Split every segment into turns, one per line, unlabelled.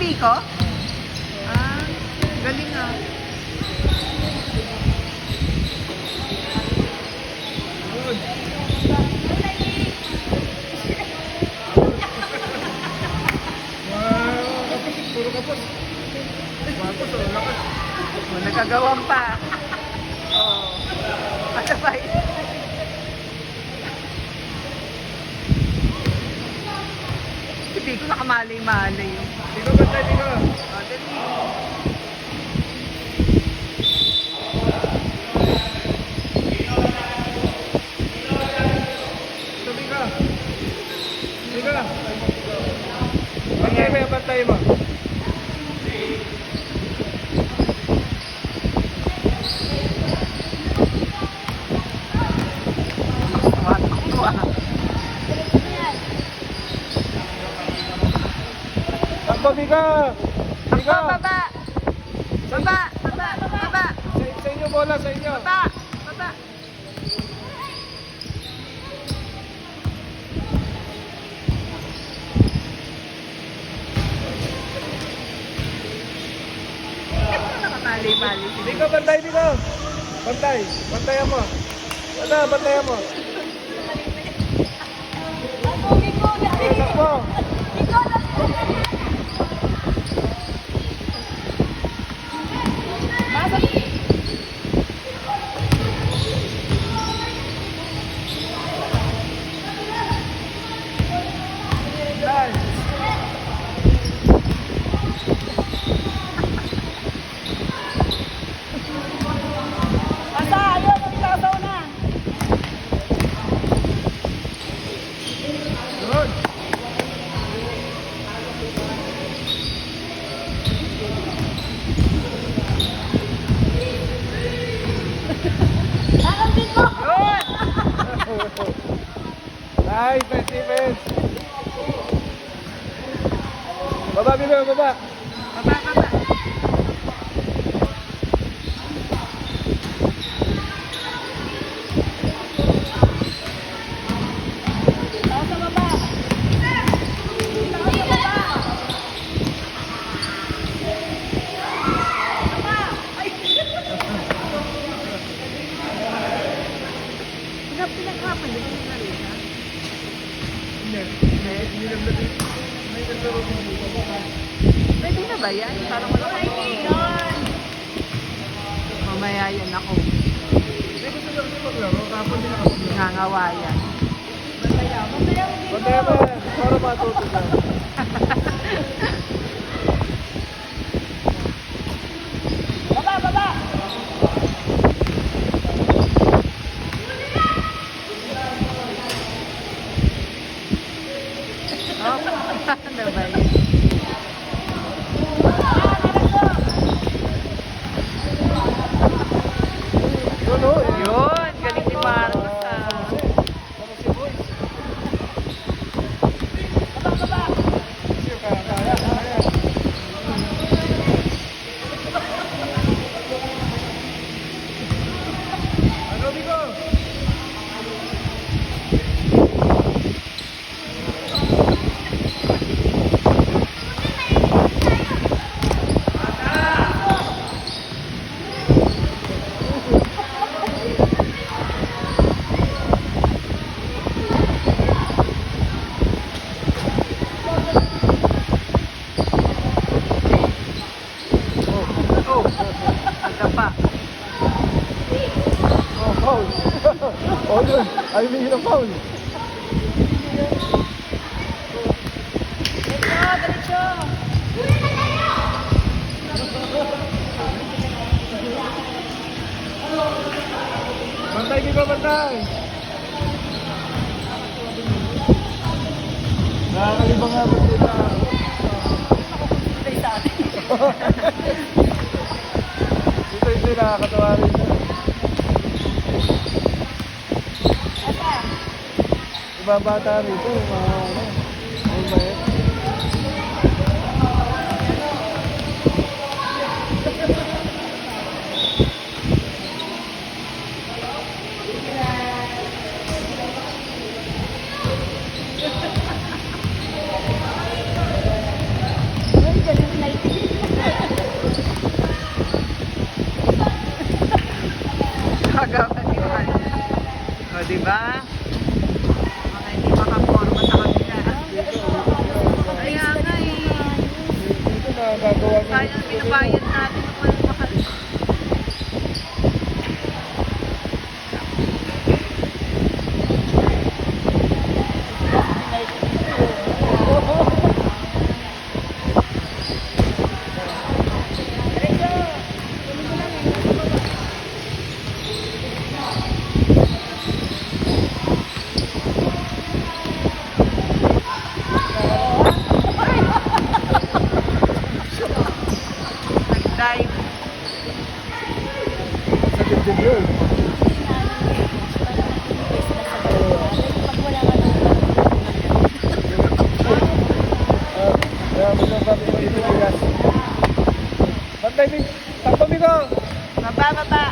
Biko? Ah, galing ah.
Puro kapos. Bakos, lakas.
Nagkagawan pa. Oo. Masabay. Hindi ko nakamalay-malay.
Dito, bantay, dito.
Dali.
Tabi ka. Dito ka. Bantay mo, bantay mo. Takbo, Bika! Bika!
Baba! Baba! Baba! Baba!
Sa inyo bola, sa inyo.
Baba! Baba! Nakamalay-malay.
Bika, bantay, Bika! Bantay, bantayan mo. Ano, bantayan mo. Takbo! Good. Nice, nice defense. Baba, Bika, baba.
Baba! Baba! Pinaghapon din yung narita.
Hindi naglagay. May naglaro dito.
Pwede na ba yan? Parang wala ko. Mamaya yan ako.
Hindi gusto lang din maglaro. Kapon din nakapaglaro.
Nangangawayan.
Bantayan mo yan. Para matuto ka.
Ano ba yun? Yun, galing ni Marcos ah.
Ano, Biko?
Aga pa.
Oh, foul. Oh, yun. Ay, may hirap foul. Bantay, Biko, bantay. Nakakalibang nga ba sila? Dito hindi nakakatawa rin. Ibabata rito, mga ano, ang bayet.
Ay, ganun na.
gagawa niyo.
Sayang binabayad natin ng mahal-mahal. Nag-dive.
Sa dibdib yun. Kaya magsasabi mo ito bigas. Bantay, takbo Miko!
Baba, baba.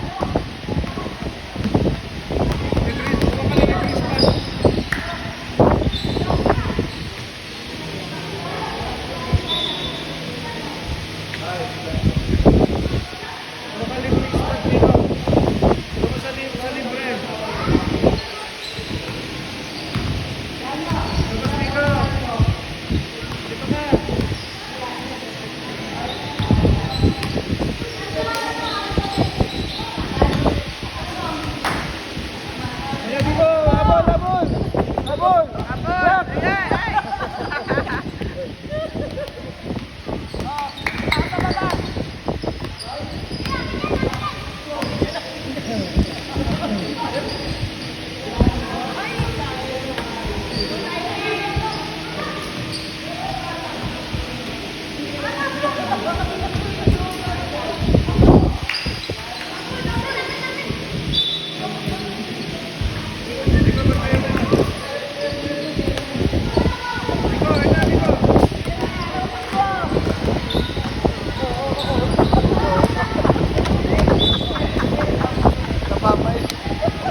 Abol!
Abol! Ayan! Ay!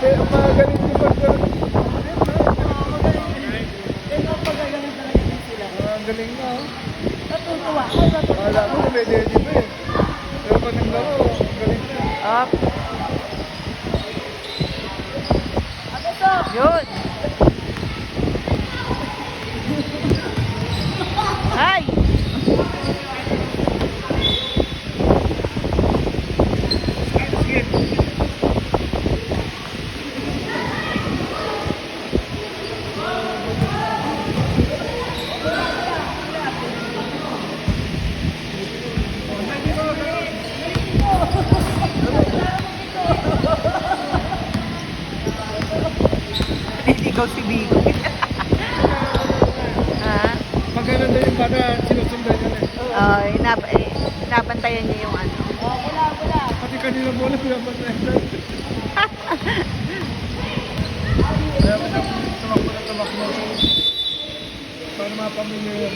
Ang magaling din pag-galing. Ang galing nga, oh.
Natutuwa.
Wala mo, may dedi pa eh. Pero pag naglaro, ang galing na.
Up. Yun. Ay! Ikaw si Bigo. Ha?
Pag ganun na yung bata, sinusundan yan eh.
Inabantayan niya yung ano.
Pati kanina bola, pinabantayan na. Kaya tumakbo na tumakbo. Para mapamilya yung